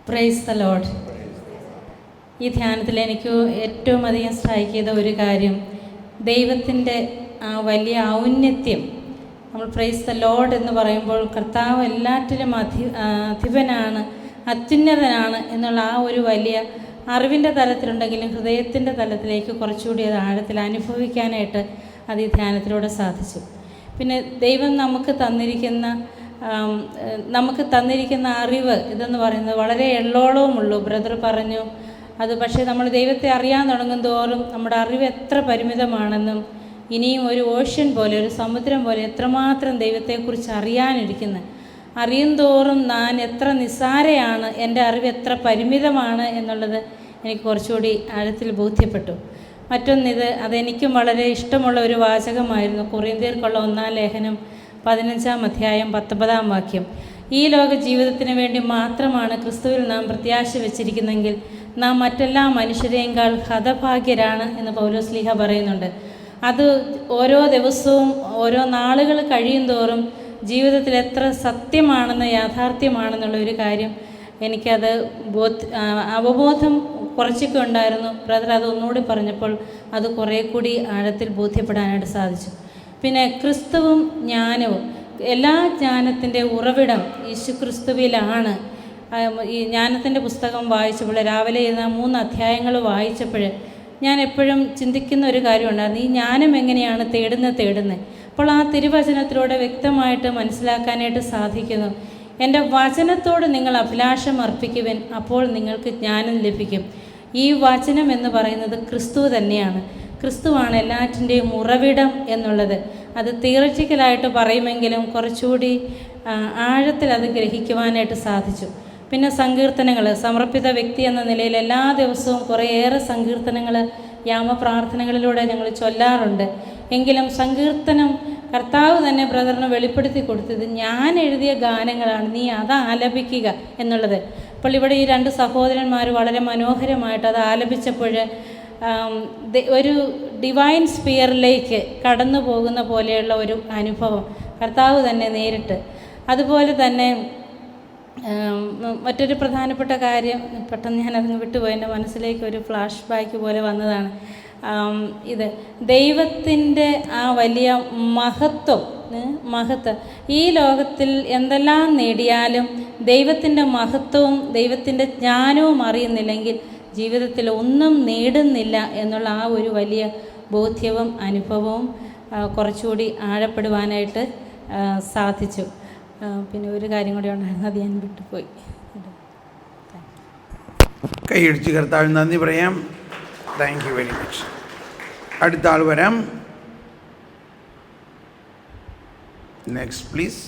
Praise the Lord. ഈ ധ്യാനത്തിൽ എനിക്ക് ഏറ്റവും അധികം സ്ട്രൈക്ക് ചെയ്ത ഒരു കാര്യം, ദൈവത്തിൻ്റെ ആ വലിയ ഔന്നത്യം. നമ്മൾ പ്രൈസ് ദ ലോർഡ് എന്ന് പറയുമ്പോൾ കർത്താവ് എല്ലാറ്റിലും അധിപനാണ്, അത്യുന്നതനാണ് എന്നുള്ള ആ ഒരു വലിയ അറിവിൻ്റെ തലത്തിലുണ്ടെങ്കിലും ഹൃദയത്തിൻ്റെ തലത്തിലേക്ക് കുറച്ചുകൂടി അത് ആഴത്തിൽ അനുഭവിക്കാനായിട്ട് അത് ഈ ധ്യാനത്തിലൂടെ സാധിച്ചു. പിന്നെ ദൈവം നമുക്ക് തന്നിരിക്കുന്ന അറിവ് ഇതെന്ന് പറയുന്നത് വളരെ എള്ളോളവുമുള്ളൂ. ബ്രദർ പറഞ്ഞു അത്. പക്ഷേ നമ്മൾ ദൈവത്തെ അറിയാൻ തുടങ്ങും തോറും നമ്മുടെ അറിവ് എത്ര പരിമിതമാണെന്നും ഇനിയും ഒരു ഓഷ്യൻ പോലെ, ഒരു സമുദ്രം പോലെ എത്രമാത്രം ദൈവത്തെക്കുറിച്ച് അറിയും തോറും ഞാൻ എത്ര നിസ്സാരയാണ്, എൻ്റെ അറിവ് എത്ര പരിമിതമാണ് എന്നുള്ളത് എനിക്ക് കുറച്ചുകൂടി ആഴത്തിൽ ബോധ്യപ്പെട്ടു. അതെനിക്കും വളരെ ഇഷ്ടമുള്ള ഒരു വാചകമായിരുന്നു. കൊറിന്ത്യർക്കുള്ള 1-ാം ലേഖനം 15-ാം അധ്യായം 19-ാം വാക്യം. ഈ ലോക ജീവിതത്തിന് വേണ്ടി മാത്രമാണ് ക്രിസ്തുവിൽ നാം പ്രത്യാശ വെച്ചിരിക്കുന്നെങ്കിൽ നാം മറ്റെല്ലാ മനുഷ്യരെക്കാൾ ഹതഭാഗ്യരാണ് എന്ന് പൗലോസ്ലീഹ പറയുന്നുണ്ട്. അത് ഓരോ ദിവസവും ഓരോ നാളുകൾ കഴിയും തോറും ജീവിതത്തിൽ എത്ര സത്യമാണെന്ന്, യാഥാർത്ഥ്യമാണെന്നുള്ള ഒരു കാര്യം എനിക്കത് അവബോധം കുറച്ചൊക്കെ ഉണ്ടായിരുന്നു. ബ്രദർ അത് ഒന്നുകൂടി പറഞ്ഞപ്പോൾ അത് കുറേ കൂടി ആഴത്തിൽ ബോധ്യപ്പെടാനായിട്ട് സാധിച്ചു. പിന്നെ ക്രിസ്തുവും ജ്ഞാനവും, എല്ലാ ജ്ഞാനത്തിൻ്റെ ഉറവിടം യേശു ക്രിസ്തുവിലാണ്. ഈ ജ്ഞാനത്തിൻ്റെ പുസ്തകം വായിച്ചപ്പോൾ, രാവിലെ ഇരുന്ന 3 അധ്യായങ്ങൾ വായിച്ചപ്പോൾ ഞാൻ എപ്പോഴും ചിന്തിക്കുന്ന ഒരു കാര്യമുണ്ടായിരുന്നു, ഈ ജ്ഞാനം എങ്ങനെയാണ് തേടുന്നത്. അപ്പോൾ ആ തിരുവചനത്തിലൂടെ വ്യക്തമായിട്ട് മനസ്സിലാക്കാനായിട്ട് സാധിക്കുന്നു. എൻ്റെ വചനത്തോട് നിങ്ങൾ അഭിലാഷം അർപ്പിക്കുവിൻ, അപ്പോൾ നിങ്ങൾക്ക് ജ്ഞാനം ലഭിക്കും. ഈ വചനം എന്ന് പറയുന്നത് ക്രിസ്തു തന്നെയാണ്. ക്രിസ്തുവാണ് എല്ലാറ്റിൻ്റെയും ഉറവിടം എന്നുള്ളത്. അത് തിയററ്റിക്കലായിട്ട് പറയുമെങ്കിലും കുറച്ചുകൂടി ആഴത്തിൽ അത് ഗ്രഹിക്കുവാനായിട്ട് സാധിച്ചു. പിന്നെ സങ്കീർത്തനങ്ങൾ, സമർപ്പിത വ്യക്തി എന്ന നിലയിൽ എല്ലാ ദിവസവും കുറേയേറെ സങ്കീർത്തനങ്ങൾ യാമപ്രാർത്ഥനകളിലൂടെ ഞങ്ങൾ ചൊല്ലാറുണ്ട്. എങ്കിലും സങ്കീർത്തനം കർത്താവ് തന്നെ ബ്രദറിന് വെളിപ്പെടുത്തി കൊടുത്തത് ഞാൻ എഴുതിയ ഗാനങ്ങളാണ്, നീ അത് ആലപിക്കുക എന്നുള്ളത്. അപ്പോൾ ഇവിടെ ഈ 2 സഹോദരന്മാർ വളരെ മനോഹരമായിട്ട് അത് ആലപിച്ചപ്പോൾ ഒരു ഡിവൈൻ സ്പിയറിലേക്ക് കടന്നു പോകുന്ന പോലെയുള്ള ഒരു അനുഭവം കർത്താവ് തന്നെ നേരിട്ട്. അതുപോലെ തന്നെ മറ്റൊരു പ്രധാനപ്പെട്ട കാര്യം, പെട്ടെന്ന് ഞാനതങ്ങ് വിട്ടുപോയി, എൻ്റെ മനസ്സിലേക്ക് ഒരു ഫ്ലാഷ് ബാക്ക് പോലെ വന്നതാണ്. ഇത് ദൈവത്തിൻ്റെ ആ വലിയ മഹത്വം. ഈ ലോകത്തിൽ എന്തെല്ലാം നേടിയാലും ദൈവത്തിൻ്റെ മഹത്വവും ദൈവത്തിൻ്റെ ജ്ഞാനവും അറിയുന്നില്ലെങ്കിൽ ജീവിതത്തിൽ ഒന്നും നേടുന്നില്ല എന്നുള്ള ആ ഒരു വലിയ ബോധ്യവും അനുഭവവും കുറച്ചുകൂടി ആഴപ്പെടുവാനായിട്ട് സാധിച്ചു. പിന്നെ ഒരു കാര്യം കൂടി ഉണ്ടായിരുന്നു, അത് ഞാൻ വിട്ടുപോയി. കൈയടിച്ച് കർത്താവിന് നന്ദി പറയാം. Thank you very much. അടുത്ത ആൾ വരാം. Next please.